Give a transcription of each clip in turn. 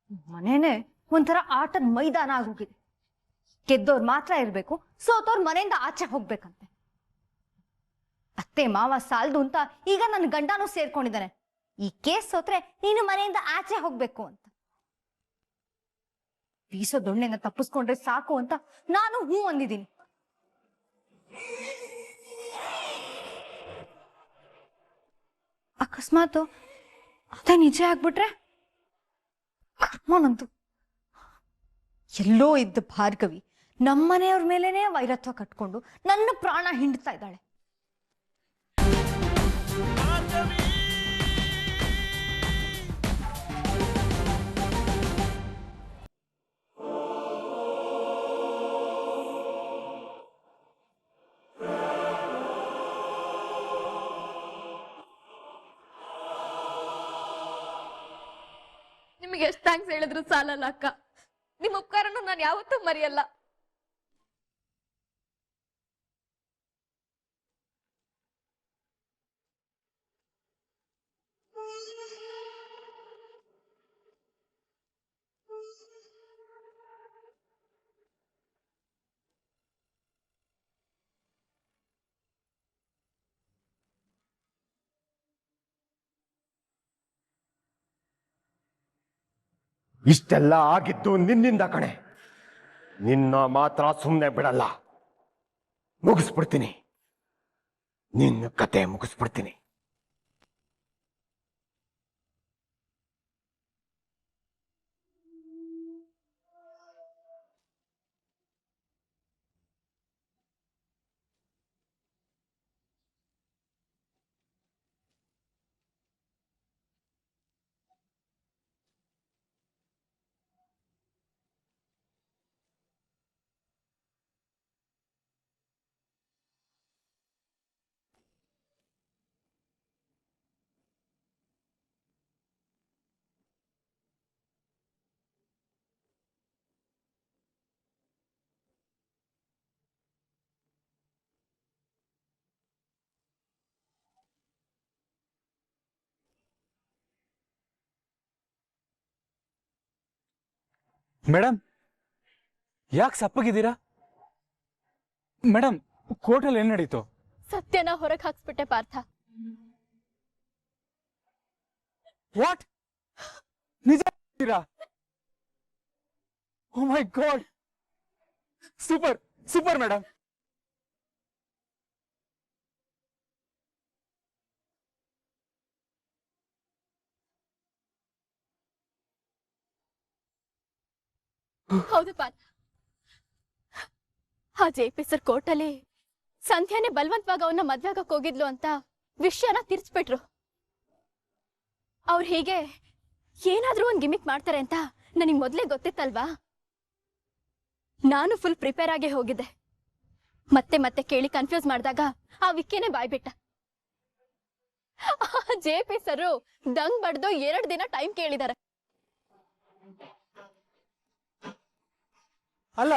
ಮನೇನೆ ಒಂಥರ ಆಟದ ಮೈದಾನ ಆಗೋಗಿದೆ. ಗೆದ್ದವ್ರು ಮಾತ್ರ ಇರ್ಬೇಕು, ಸೋತವ್ರು ಮನೆಯಿಂದ ಆಚೆ ಹೋಗ್ಬೇಕಂತೆ. ಅತ್ತೆ ಮಾವ ಸಾಲ್ದು ಅಂತ ಈಗ ನನ್ನ ಗಂಡನೂ ಸೇರ್ಕೊಂಡಿದ್ದಾನೆ. ಈ ಕೇಸ್ ಸೋತ್ರೆ ನೀನು ಮನೆಯಿಂದ ಆಚೆ ಹೋಗ್ಬೇಕು ಅಂತ. ಬೀಸೋ ದೊಣ್ಣೆನ ತಪ್ಪಿಸ್ಕೊಂಡ್ರೆ ಸಾಕು ಅಂತ ನಾನು ಹೂ ಅಂದಿದ್ದೀನಿ. ಅಕಸ್ಮಾತ್ ಅದೇ ನಿಜ ಆಗ್ಬಿಟ್ರೆ ಕರ್ಮನಂತು. ಎಲ್ಲೋ ಇದ್ದ ಭಾರ್ಗವಿ ನಮ್ಮನೆಯವ್ರ ಮೇಲೇನೆ ವೈರತ್ವ ಕಟ್ಕೊಂಡು ನನ್ನ ಪ್ರಾಣ ಹಿಂಡ್ತಾ ಇದ್ದಾಳೆ. ನಿಮಗೆ ಎಷ್ಟು ಥ್ಯಾಂಕ್ಸ್ ಹೇಳಿದ್ರು ಸಾಲಲ್ಲ ಅಕ್ಕ. ನಿಮ್ಮ ಉಪಕಾರನು ನಾನು ಯಾವತ್ತೂ ಮರೆಯಲ್ಲ. ಇಷ್ಟೆಲ್ಲ ಆಗಿದ್ದು ನಿನ್ನಿಂದ ಕಣೆ. ನಿನ್ನ ಮಾತ್ರ ಸುಮ್ಮನೆ ಬಿಡಲ್ಲ. ಮುಗಿಸ್ಬಿಡ್ತೀನಿ, ನಿನ್ನ ಕತೆ ಮುಗಿಸ್ಬಿಡ್ತೀನಿ. ಮೇಡಮ್, ಯಾಕೆ ಸಪ್ಪಗಿದ್ದೀರಾ? ಮೇಡಮ್, ಕೋರ್ಟಲ್ಲಿ ಏನ್ ನಡೀತು? ಸತ್ಯನ ಹೊರಗೆ ಹಾಕ್ಸ್ಬಿಟ್ಟೆ ಪಾರ್ಥ. ವಾಟ್? ನಿಜ? ಓ ಮೈ ಗಾಡ್, ಸೂಪರ್ ಸೂಪರ್ ಮೇಡಮ್. ಹೌದು ಪಾರ್ಥ, ಆ JP ಸರ್ ಕೋರ್ಟಲ್ಲಿ ಸಂಧ್ಯಾನೆ ಬಲವಂತವಾಗಿ ಅವನ್ನ ಮದ್ವೆ ಆಗಕ್ ಹೋಗಿದ್ಲು ಅಂತ ವಿಷಯನ ತಿರ್ಸ್ಬಿಟ್ರು. ಅವ್ರು ಹೀಗೆ ಏನಾದ್ರೂ ಒಂದ್ ಗಿಮಿಕ್ ಮಾಡ್ತಾರೆ ಅಂತ ನನಗ್ ಮೊದ್ಲೇ ಗೊತ್ತಿತ್ತಲ್ವಾ. ನಾನು ಫುಲ್ ಪ್ರಿಪೇರ್ ಆಗೇ ಹೋಗಿದ್ದೆ. ಮತ್ತೆ ಮತ್ತೆ ಕೇಳಿ ಕನ್ಫ್ಯೂಸ್ ಮಾಡಿದಾಗ ಆ ವಿಕ್ಕಿನೇ ಬಾಯ್ಬಿಟ್ಟ. JP ಸರ್ ದಂಗ್ ಬಡ್ದು 2 ದಿನ ಟೈಮ್ ಕೇಳಿದಾರೆ. ಅಲ್ಲ,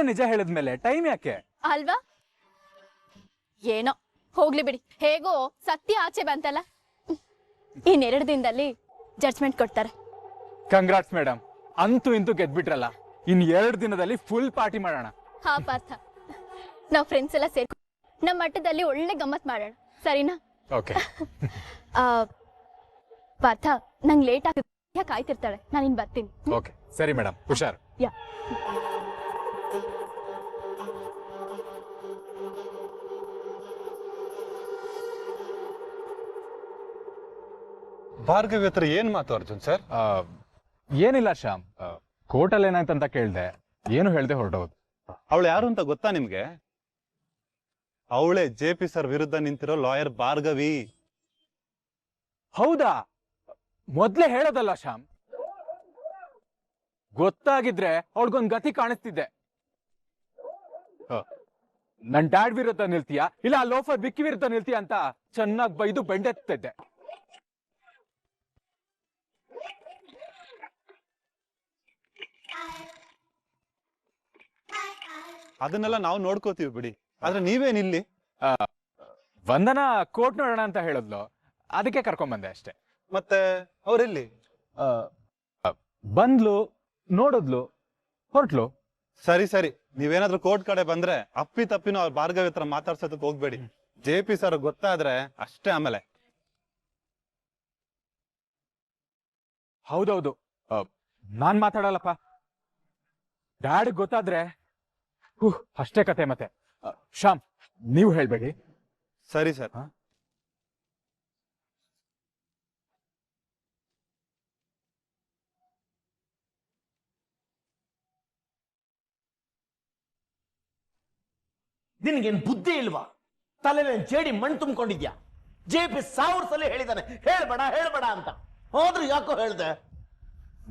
ನಿಜ ಹೇಳಿದ್ಮೇಲೆ ಟೈಮ್ ಯಾಕೆ? ಅಲ್ವಾ? ಏನೋ ಹೋಗ್ಲಿ ಬಿಡಿ, ಹೇಗೋ ಸತ್ಯ ಆಚೆ ಬಂತಲ್ಲ. ಇನ್ 2 ದಿನದಲ್ಲಿ ಜಡ್ಜ್ಮೆಂಟ್ ಕೊಡ್ತಾರೆ. ಕಂಗ್ರಾಟ್ಸ್ ಮೇಡಮ್, ಅಂತೂ ಇಂತೂ ಗೆದ್ಬಿಟ್ರಲ್ಲ. ಇನ್ 2 ದಿನದಲ್ಲಿ ಫುಲ್ ಪಾರ್ಟಿ ಮಾಡೋಣ. ಹಾ ಪಾರ್ಥ, ನಾವ್ ಫ್ರೆಂಡ್ಸ್ ಎಲ್ಲ ಸೇರ್ಕೊಂಡು ನಮ್ಮ ಮಟ್ಟದಲ್ಲಿ ಒಳ್ಳೆ ಗಮ್ಮತ್ ಮಾಡೋಣ, ಸರಿನಾ? ಓಕೆ. ಪಾರ್ಥ, ನಂಗೆ ಲೇಟ್ ಆಗುತ್ತೆ, ಕಾಯ್ತಿರ್ತಾಳೆ, ನಾನು ಇನ್ ಬರ್ತೀನಿ. ಓಕೆ ಸರಿ ಮೇಡಮ್, ಹುಷಾರ್. ಯಾ. ಭಾರ್ಗವಿ ಹತ್ರ ಏನ್ ಮಾತು ಅರ್ಜುನ್ ಸರ್? ಏನಿಲ್ಲ ಶ್ಯಾಮ್, ಕೋರ್ಟಲ್ಲಿ ಏನಾಯ್ತಂತ ಕೇಳ್ದೆ, ಏನು ಹೇಳ್ದೆ ಹೊರಟೋದು. ಅವಳು ಯಾರು ಅಂತ ಗೊತ್ತಾ ನಿಮ್ಗೆ? ಅವಳೇ JP ಸರ್ ವಿರುದ್ಧ ನಿಂತಿರೋ ಲಾಯರ್ ಭಾರ್ಗವಿ. ಹೌದಾ? ಮೊದ್ಲೇ ಹೇಳೋದಲ್ಲ ಶ್ಯಾಮ್. ಗೊತ್ತಾಗಿದ್ರೆ ಅವಳಿಗೊಂದ್ ಗತಿ ಕಾಣಿಸ್ತಿದ್ದೆ. ನನ್ ಡ್ಯಾಡ್ ವಿರುದ್ಧ ನಿಲ್ತೀಯಾ ಇಲ್ಲ ಆ ಲೋಫರ್ ವಿಕ್ಕಿ ವಿರುದ್ಧ ನಿಲ್ತೀಯಾ ಅಂತ ಚೆನ್ನಾಗಿ ಬೈದು ಬೆಂಡೆತ್ತಿದ್ದೆ. ಅದನ್ನೆಲ್ಲ ನಾವು ನೋಡ್ಕೋತೀವಿ ಬಿಡಿ, ಆದ್ರೆ ನೀವೇನಿಲ್ಲಿ? ವಂದನಾ ಕೋರ್ಟ್ ನೋಡೋಣ ಅಂತ ಹೇಳಿದ್ಲು, ಅದಕ್ಕೆ ಕರ್ಕೊಂಡ್ ಬಂದೆ ಅಷ್ಟೇ. ಮತ್ತೆ ಅವರೆಲ್ಲಿ? ಬಂದ್ಲು, ನೋಡಿದ್ಲು, ಹೊರಟ್ಲು. ಸರಿ ಸರಿ, ನೀವೇನಾದ್ರೂ ಕೋರ್ಟ್ ಕಡೆ ಬಂದ್ರೆ ಅಪ್ಪಿ ತಪ್ಪಿನೂ ಅವ್ರ ಭಾರ್ಗವಿ ಹತ್ರ ಮಾತಾಡ್ಸೋದಕ್ಕೆ ಹೋಗ್ಬೇಡಿ. JP ಸರ್ ಗೊತ್ತಾದ್ರೆ ಅಷ್ಟೇ ಆಮೇಲೆ. ಹೌದೌದು, ನಾನ್ ಮಾತಾಡಲ್ಲಪ್ಪ. ಡ್ಯಾಡ್ ಗೊತ್ತಾದ್ರೆ ಅಷ್ಟೇ ಕತೆ. ಮತ್ತೆ ಶ್ಯಾಮ್, ನೀವು ಹೇಳ್ಬೇಡಿ. ಸರಿ ಸರ್. ನಿನಗೇನು ಬುದ್ಧಿ ಇಲ್ವಾ? ತಲೆನ ಜೇಡಿ ಮಣ್ಣು ತುಂಬಿಕೊಂಡಿದ್ಯಾ? JP 1000 ಸಲ ಹೇಳಿದಾನೆ ಹೇಳ್ಬೇಡ ಹೇಳ್ಬೇಡ ಅಂತ, ಹೋದ್ರು ಯಾಕೋ ಹೇಳ್ದೆ?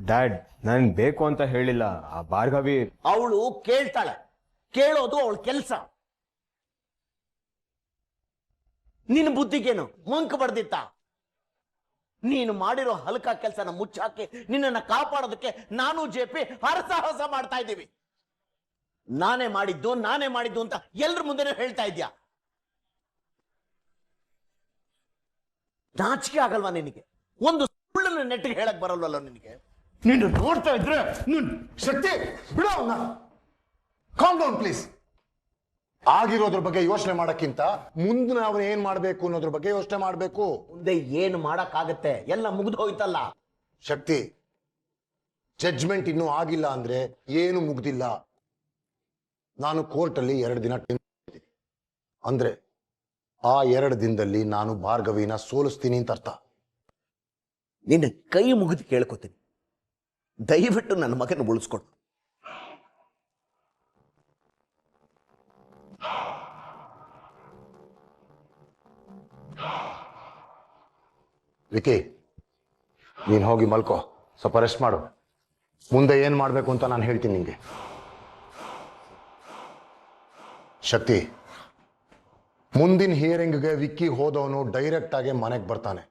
ಡ್ಯಾಡ್, ನನ್ ಬೇಕು ಅಂತ ಹೇಳಿಲ್ಲ. ಆ ಭಾರ್ಗವಿ ಅವಳು ಕೇಳ್ತಾಳೆ, ಕೇಳೋದು ಅವಳ ಕೆಲಸ. ನಿನ್ನ ಬುದ್ಧಿಗೇನು ಮಂಕ್ ಬಡ್ದಿತ್ತ? ನೀನು ಮಾಡಿರೋ ಹಲ್ಕ ಕೆಲಸನ ಮುಚ್ಚಾಕಿ ನಿನ್ನನ್ನು ಕಾಪಾಡೋದಕ್ಕೆ ನಾನು JP ಹರಸಾಹಸ ಮಾಡ್ತಾ ಇದ್ದೀವಿ. ನಾನೇ ಮಾಡಿದ್ದು ಅಂತ ಎಲ್ರ ಮುಂದೆನೂ ಹೇಳ್ತಾ ಇದ್ಯಾ? ನಾಚಿಕೆ ಆಗಲ್ವಾ ನಿನಗೆ? ಒಂದು ಸುಳ್ಳನ್ನು ನೆಟ್ಟಿಗೆ ಹೇಳಕ್ ಬರಲ್ವಲ್ಲ ನಿನಗೆ? ನೀನು ನೋಡ್ತಾ ಇದ್ರೆ ಶಕ್ತಿ ಬಿಡೋ ಅವನ್ನ. Calm down please. ಆಗಿರೋದ್ರ ಬಗ್ಗೆ ಯೋಚನೆ ಮಾಡಕ್ಕಿಂತ ಮುಂದೆ ನಾವು ಏನ್ ಮಾಡ್ಬೇಕು ಅನ್ನೋದ್ರ ಬಗ್ಗೆ ಯೋಚನೆ ಮಾಡ್ಬೇಕು. ಮುಂದೆ ಏನು ಮಾಡಕ್ಕಾಗತ್ತೆ? ಎಲ್ಲ ಮುಗ್ದು ಹೋಯ್ತಲ್ಲ. ಶಕ್ತಿ, ಜಡ್ಜ್ಮೆಂಟ್ ಇನ್ನೂ ಆಗಿಲ್ಲ ಅಂದ್ರೆ ಏನು ಮುಗ್ದಿಲ್ಲ. ನಾನು ಕೋರ್ಟಲ್ಲಿ 2 ದಿನ ಟೈಮ್ ಅಂದ್ರೆ ಆ 2 ದಿನದಲ್ಲಿ ನಾನು ಭಾರ್ಗವಿನ ಸೋಲಿಸ್ತೀನಿ ಅಂತ ಅರ್ಥ. ನಿನ್ನ ಕೈ ಮುಗಿದು ಕೇಳ್ಕೊತೀನಿ, ದಯವಿಟ್ಟು ನನ್ನ ಮಗನ ಉಳಿಸ್ಕೊಡು. ವಿಕಿ, ನೀನ್ ಹೋಗಿ ಮಲ್ಕೋ, ಸ್ವಲ್ಪ ರೆಸ್ಟ್ ಮಾಡು. ಮುಂದೆ ಏನ್ ಮಾಡ್ಬೇಕು ಅಂತ ನಾನು ಹೇಳ್ತೀನಿ ನಿಂಗೆ. ಶಕ್ತಿ, ಮುಂದಿನ ಹಿಯರಿಂಗ್ಗೆ ವಿಕ್ಕಿ ಹೋದವನು ಡೈರೆಕ್ಟ್ ಆಗಿ ಮನೆಗೆ ಬರ್ತಾನೆ.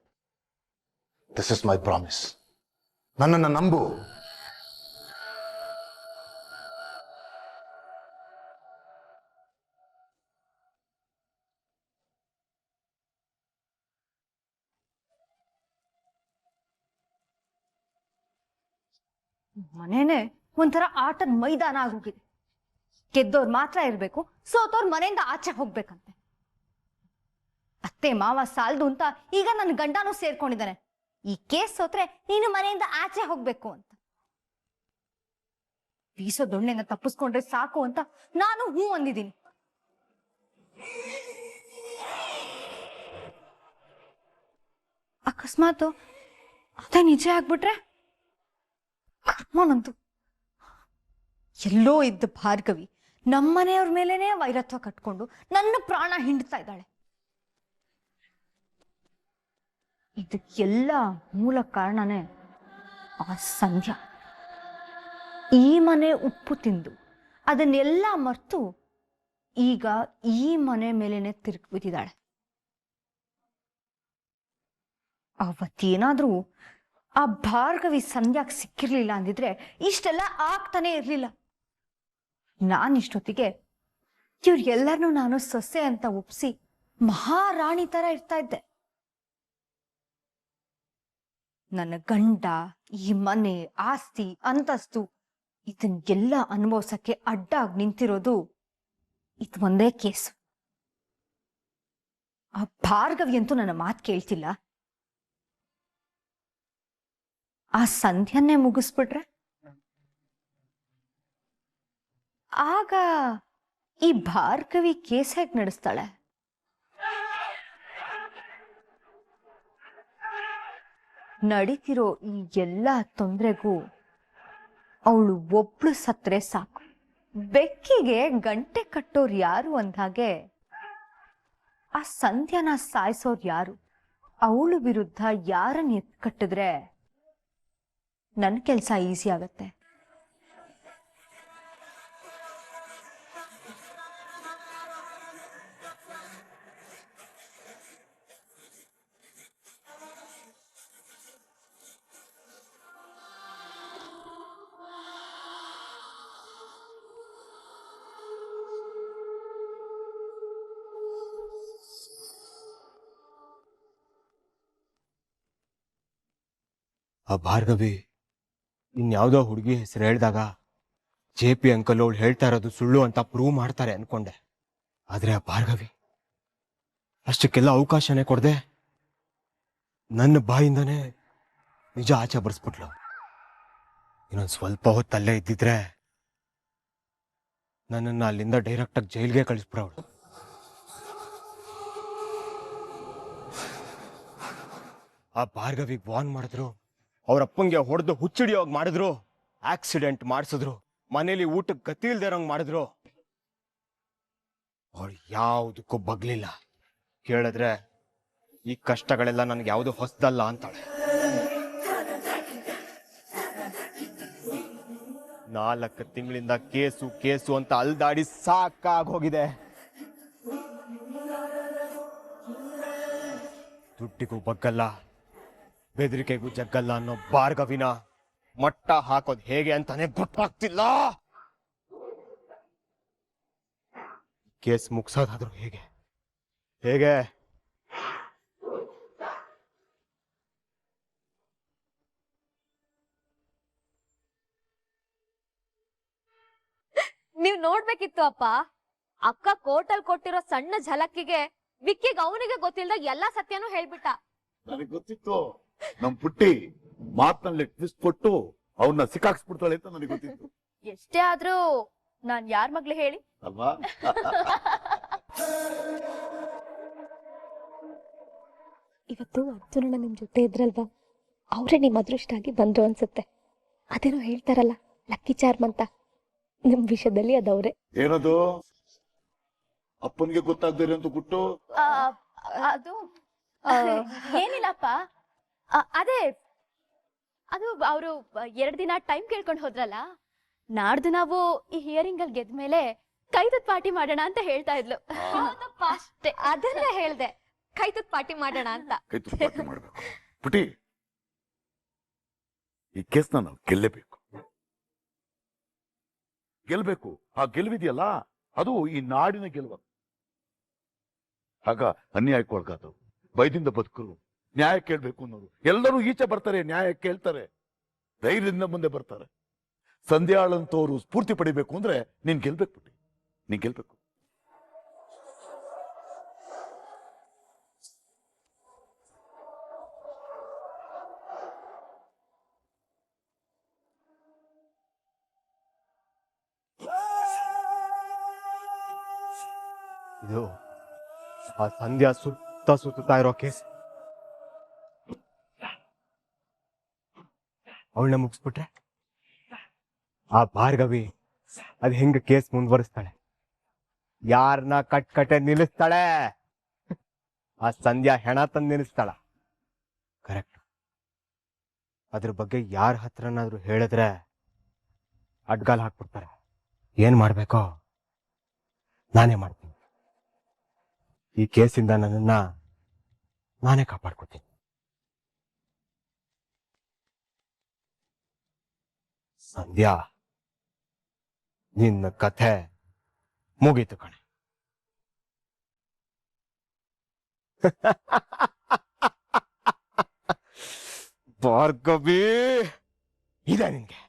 This is my promise. ನನ್ನನ್ನು ನಂಬು. ಮನೇನೆ ಒಂಥರ ಆಟದ ಮೈದಾನ ಆಗೋಗಿದೆ. ಗೆದ್ದೋರ್ ಮಾತ್ರ ಇರ್ಬೇಕು, ಸೋತೋರ್ ಮನೆಯಿಂದ ಆಚೆ ಹೋಗ್ಬೇಕಂತೆ. ಅತ್ತೆ ಮಾವ ಸಾಲ್ದು ಅಂತ ಈಗ ನನ್ನ ಗಂಡನೂ ಸೇರ್ಕೊಂಡಿದ್ದಾನೆ. ಈ ಕೇಸ್ ಸೋತ್ರೆ ನೀನು ಮನೆಯಿಂದ ಆಚೆ ಹೋಗ್ಬೇಕು ಅಂತ. ಬೀಸೋ ದೊಣ್ಣೆನ ತಪ್ಪಿಸ್ಕೊಂಡ್ರೆ ಸಾಕು ಅಂತ ನಾನು ಹೂ ಅಂದಿದ್ದೀನಿ. ಅಕಸ್ಮಾತ್ ಅದೇ ನಿಜ ಆಗ್ಬಿಟ್ರೆ ಕರ್ಮನಂತು. ಎಲ್ಲೋ ಇದ್ದ ಭಾರ್ಗವಿ ನಮ್ಮನೆಯವ್ರ ಮೇಲೇನೆ ವೈರತ್ವ ಕಟ್ಕೊಂಡು ನನ್ನ ಪ್ರಾಣ ಹಿಂಡ್ತಾ ಇದ್ದಾಳೆ. ಇದಕ್ಕೆಲ್ಲ ಮೂಲ ಕಾರಣನೇ ಆ ಸಂಧ್ಯಾ. ಈ ಮನೆ ಉಪ್ಪು ತಿಂದು ಅದನ್ನೆಲ್ಲ ಮರ್ತು ಈಗ ಈ ಮನೆ ಮೇಲೇನೆ ತಿರುಗಿ ಬಿದ್ದಿದ್ದಾಳೆ. ಅವತ್ತೇನಾದ್ರೂ ಆ ಭಾರ್ಗವಿ ಸಂಧ್ಯಾಕ್ ಸಿಕ್ಕಿರ್ಲಿಲ್ಲ ಅಂದಿದ್ರೆ ಇಷ್ಟೆಲ್ಲ ಆಗ್ತಾನೆ ಇರ್ಲಿಲ್ಲ. ನಾನಿಷ್ಟೊತ್ತಿಗೆ ಇವ್ರೆಲ್ಲರನ್ನೂ ನಾನು ಸೊಸೆ ಅಂತ ಒಪ್ಸಿ ಮಹಾರಾಣಿ ತರ ಇರ್ತಾ ಇದ್ದೆ. ನನ್ನ ಗಂಡ, ಈ ಮನೆ, ಆಸ್ತಿ, ಅಂತಸ್ತು ಇದನ್ನೆಲ್ಲ ಅನುಭವಿಸಕ್ಕೆ ಅಡ್ಡಾಗಿ ನಿಂತಿರೋದು ಇದು ಒಂದೇ ಕೇಸು. ಆ ಭಾರ್ಗವಿ ಅಂತೂ ನನ್ನ ಮಾತು ಕೇಳ್ತಿಲ್ಲ. ಆ ಸಂಧ್ಯಾನ್ನೇ ಮುಗಿಸ್ಬಿಟ್ರೆ ಆಗ ಈ ಭಾರ್ಗವಿ ಕೇಸ್ ಹೇಗೆ ನಡೆಸ್ತಾಳೆ? ನಡೀತಿರೋ ಈ ಎಲ್ಲ ತೊಂದರೆಗೂ ಅವಳು ಒಬ್ಳು ಸತ್ರೆ ಸಾಕು. ಬೆಕ್ಕಿಗೆ ಗಂಟೆ ಕಟ್ಟೋರು ಯಾರು ಅಂದ್ಹಾಗೆ ಆ ಸಂಧ್ಯಾನ ಸಾಯಿಸೋರು ಯಾರು? ಅವಳು ವಿರುದ್ಧ ಯಾರನ್ನ ಎತ್ಕಟ್ಟಿದ್ರೆ ನನ್ನ ಕೆಲಸ ಈಸಿ ಆಗತ್ತೆ. ಆ ಭಾರ್ಗವಿ ಇನ್ಯಾವುದೋ ಹುಡುಗಿ ಹೆಸರು ಹೇಳಿದಾಗ ಜೆ ಪಿ ಅಂಕಲ್ ಅವಳು ಹೇಳ್ತಾ ಇರೋದು ಸುಳ್ಳು ಅಂತ ಪ್ರೂವ್ ಮಾಡ್ತಾರೆ ಅನ್ಕೊಂಡೆ. ಆದ್ರೆ ಆ ಭಾರ್ಗವಿ ಅಷ್ಟಕ್ಕೆಲ್ಲ ಅವಕಾಶನೇ ಕೊಡದೆ ನನ್ನ ಬಾಯಿಂದನೇ ನಿಜ ಆಚೆ ಬರ್ಸ್ಬಿಟ್ಲು. ಇನ್ನೊಂದು ಸ್ವಲ್ಪ ಹೊತ್ತಲ್ಲೇ ಇದ್ದಿದ್ರೆ ನನ್ನನ್ನು ಅಲ್ಲಿಂದ ಡೈರೆಕ್ಟಾಗಿ ಜೈಲ್ಗೆ ಕಳಿಸ್ಬಿಡವಳು. ಆ ಭಾರ್ಗವಿಗೆ ವಾರ್ನ್ ಮಾಡಿದ್ರು, ಅವ್ರ ಅಪ್ಪಂಗೆ ಹೊಡೆದು ಹುಚ್ಚಿಡಿಯೋಗಿ ಮಾಡಿದ್ರು, ಆಕ್ಸಿಡೆಂಟ್ ಮಾಡಿಸಿದ್ರು, ಮನೇಲಿ ಊಟಕ್ಕೆ ಗತಿ ಇಲ್ದೇ ಇರೋಂಗ್ ಮಾಡಿದ್ರು. ಅವಳು ಯಾವುದಕ್ಕೂ ಬಗ್ಲಿಲ್ಲ. ಕೇಳಿದ್ರೆ ಈ ಕಷ್ಟಗಳೆಲ್ಲ ನನ್ಗೆ ಯಾವುದು ಹೊಸದಲ್ಲ ಅಂತಾಳೆ. 4 ತಿಂಗಳಿಂದ ಕೇಸು ಕೇಸು ಅಂತ ಅಲ್ದಾಡಿ ಸಾಕಾಗೋಗಿದೆ. ದುಡ್ಡಿಗೂ ಬಗ್ಗಲ್ಲ, ಬೆದರಿಕೆಗೂ ಜಗ್ಗಲ್ಲ ಅನ್ನೋ ಭಾರ್ಗವಿನ ಮಟ್ಟ ಹಾಕೋದು ಹೇಗೆ ಅಂತಾನೆ ಗೊತ್ತಾಗ್ತಿಲ್ಲ. ಕೇಸ್ ಮುಗ್ಸೋದಾದ್ರು ಹೇಗೆ ಹೇಗೆ? ನೀವ್ ನೋಡ್ಬೇಕಿತ್ತು ಅಪ್ಪ. ಅಕ್ಕ ಕೋರ್ಟಲ್ ಕೊಟ್ಟಿರೋ ಸಣ್ಣ ಝಲಕ್ಕಿಗೆ ವಿಕ್ಕಿಗೆ ಅವನಿಗೆ ಗೊತ್ತಿಲ್ದ ಎಲ್ಲಾ ಸತ್ಯನೂ ಹೇಳ್ಬಿಟ್ಟ. ನನಗೆ ಗೊತ್ತಿತ್ತು ನಮ್ ಪುಟ್ಟಿ ಮಾತ್ನಲ್ಲಿ ಟ್ವಿಸ್ಟ್ ಕೊಟ್ಟು ಅವ್ರನ್ನ ಸಿಕ್ಕಾಕ್ಸ್ಬಿಡ್ತಾಳೆ ಅಂತ ನನಗೆ ಗೊತ್ತಿತ್ತು. ಎಷ್ಟೇ ಆದ್ರೂ ನಾನ್ ಯಾರ್ ಮಗ್ಳು ಹೇಳಿ? ಅಲ್ವಾ? ಇವತ್ತು ಅರ್ಜುನಣ್ಣ ನಿಮ್ ಜೊತೆ ಇದ್ರಲ್ವಾ, ಅವ್ರೇ ನಿಮ್ ಅದೃಷ್ಟ ಆಗಿ ಬಂದ್ರು ಅನ್ಸುತ್ತೆ. ಅದೇನೋ ಹೇಳ್ತಾರಲ್ಲ ಲಕ್ಕಿ ಚಾರ್ಮ್ ಅಂತ, ನಿಮ್ ವಿಷಯದಲ್ಲಿ ಅದವ್ರೆ. ಏನದು ಅಪ್ಪನ್ಗೆ ಗೊತ್ತಾಗ್ದಿರಿ ಅಂತ ಗುಟ್ಟು? ಅದು ಏನಿಲ್ಲಪ್ಪ, ಅದೇ ಅದು ಅವರು 2 ದಿನ ಟೈಮ್ ಕೇಳ್ಕೊಂಡು ಹೋದ್ರಲ್ಲ, ನಾಡ್ದು ನಾವು ಈ ಹಿಯರಿಂಗ್ ಅಲ್ಲಿ ಗೆದ್ಮೇಲೆ ಕೈತದ್ ಪಾರ್ಟಿ ಮಾಡೋಣ ಅಂತ ಹೇಳ್ತಾ ಇದ್ಲು. ಹೌದಪ್ಪ, ಅಷ್ಟೇ, ಅದನ್ನೇ ಹೇಳ್ದೆ, ಕೈತದ್ ಪಾರ್ಟಿ ಮಾಡೋಣ ಅಂತ. ಕೈ ತುತ್ತು ಪಾರ್ಟಿ ಮಾಡ್ಬೇಕು. ಪುಟಿ, ಈ ಕೇಸ್ನ ನಾವು ಗೆಲ್ಬೇಕು. ಆ ಗೆಲುವಿದೆಯಲ್ಲ, ಅದು ಈ ನಾಡಿನ ಗೆಲುವು. ಆಗ ಅನ್ಯಾಯಕ್ಕೆ ಒಳಗಾದವು, ಭಯದಿಂದ ಬದುಕರು, ನ್ಯಾಯ ಕೇಳ್ಬೇಕು ಅನ್ನೋರು ಎಲ್ಲರೂ ಈಚೆ ಬರ್ತಾರೆ, ನ್ಯಾಯ ಕೇಳ್ತಾರೆ, ಧೈರ್ಯದಿಂದ ಮುಂದೆ ಬರ್ತಾರೆ. ಸಂಧ್ಯಾಳಂತವ್ರು ಸ್ಫೂರ್ತಿ ಪಡಿಬೇಕು ಅಂದ್ರೆ ನೀನ್ ಗೆಲ್ಬೇಕು ಪುಟ್ಟಿ, ನೀನ್ ಗೆಲ್ಬೇಕು. ಇದು ಆ ಸಂಧ್ಯಾ ಸುತ್ತಾ ಇರೋ ಕೇಸ್. ಅವಳನ್ನ ಮುಗಿಸ್ಬಿಟ್ರೆ ಆ ಭಾರ್ಗವಿ ಅದ್ ಹೆಂಗ ಕೇಸ್ ಮುಂದುವರಿಸ್ತಾಳೆ? ಯಾರನ್ನ ಕಟ್ಟೆ ನಿಲ್ಲಿಸ್ತಾಳೆ? ಆ ಸಂಧ್ಯಾ ಹೆಣ ತಂದು ನಿಲ್ಲಿಸ್ತಾಳ. ಕರೆಕ್ಟ್. ಅದ್ರ ಬಗ್ಗೆ ಯಾರ ಹತ್ರನಾದ್ರೂ ಹೇಳಿದ್ರೆ ಅಡ್ಗಾಲ್ ಹಾಕ್ಬಿಡ್ತಾರೆ. ಏನ್ ಮಾಡ್ಬೇಕೋ ನಾನೇ ಮಾಡ್ತೀನಿ. ಈ ಕೇಸಿಂದ ನನ್ನನ್ನ ನಾನೇ ಕಾಪಾಡ್ಕೊತೀನಿ. ಸಂಧ್ಯಾ, ನಿನ್ನ ಕಥೆ ಮುಗೀತು ಕಣೆ. ಭಾರ್ಗವಿ, ಇದೆ ನಿನ್ಗೆ.